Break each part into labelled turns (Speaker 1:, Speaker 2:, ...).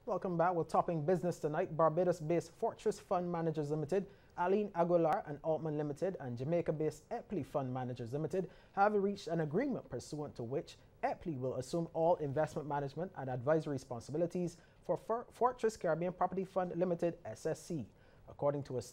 Speaker 1: Welcome back. We're topping business tonight. Barbados-based Fortress Fund Managers Limited, Aline Aguilar and Altman Limited, and Jamaica-based Epley Fund Managers Limited have reached an agreement pursuant to which Epley will assume all investment management and advisory responsibilities for Fortress Caribbean Property Fund Limited (SSC). According to a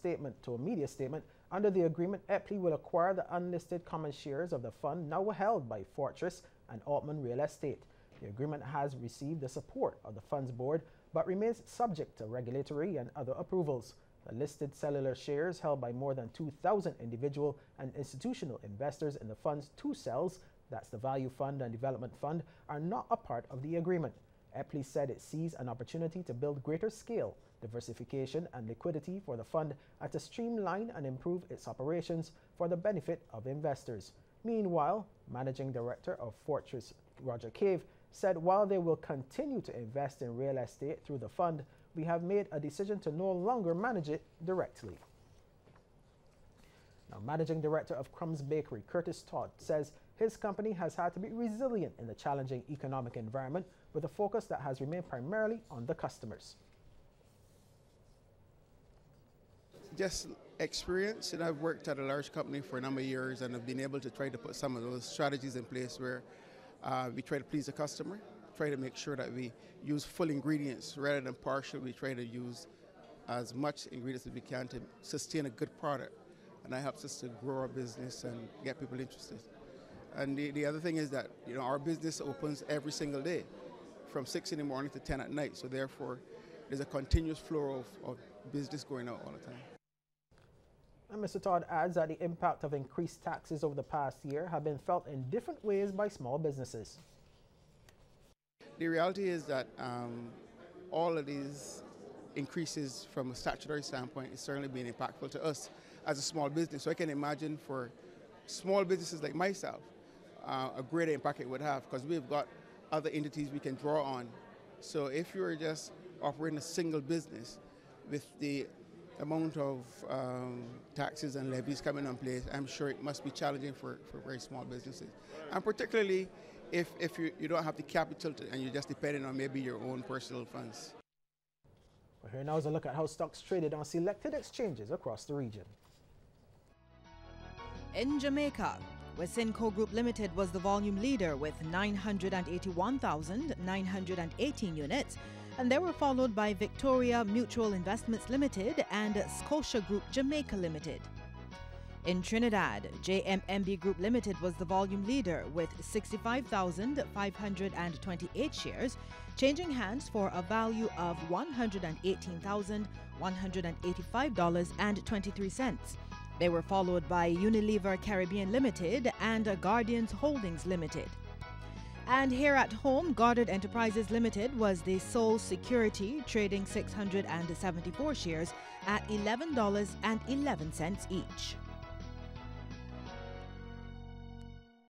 Speaker 1: media statement, under the agreement, Epley will acquire the unlisted common shares of the fund now held by Fortress and Altman Real Estate. The agreement has received the support of the fund's board, but remains subject to regulatory and other approvals. The listed cellular shares held by more than 2,000 individual and institutional investors in the fund's two cells, that's the Value Fund and Development Fund, are not a part of the agreement. Epley said it sees an opportunity to build greater scale, diversification and liquidity for the fund and to streamline and improve its operations for the benefit of investors. Meanwhile, Managing Director of Fortress, Roger Cave, said while they will continue to invest in real estate through the fund, we have made a decision to no longer manage it directly. Now, Managing Director of Crumbs Bakery, Curtis Todd, says his company has had to be resilient in the challenging economic environment with a focus that has remained primarily on the customers.
Speaker 2: Just experience, and I've worked at a large company for a number of years and I've been able to try to put some of those strategies in place where we try to please the customer, try to make sure that we use full ingredients rather than partial. We try to use as much ingredients as we can to sustain a good product, and that helps us to grow our business and get people interested. And the other thing is that our business opens every single day from 6 in the morning to 10 at night, so therefore there's a continuous flow of business going out all the time.
Speaker 1: And Mr. Todd adds that the impact of increased taxes over the past year have been felt in different ways by small businesses.
Speaker 2: The reality is that all of these increases from a statutory standpoint is certainly being impactful to us as a small business. So I can imagine for small businesses like myself, a greater impact it would have because we've got other entities we can draw on. So if you're just operating a single business with the amount of taxes and levies coming in place, I'm sure it must be challenging for very small businesses. And particularly if you don't have the capital and you're just depending on maybe your own personal funds.
Speaker 1: Well, here now is a look at how stocks traded on selected exchanges across the region.
Speaker 3: In Jamaica, Wesinco Group Limited was the volume leader with 981,918 units, and they were followed by Victoria Mutual Investments Limited and Scotia Group Jamaica Limited. In Trinidad, JMMB Group Limited was the volume leader with 65,528 shares, changing hands for a value of $118,185.23. They were followed by Unilever Caribbean Limited and Guardians Holdings Limited. And here at home, Goddard Enterprises Limited was the sole security, trading 674 shares at $11.11 each.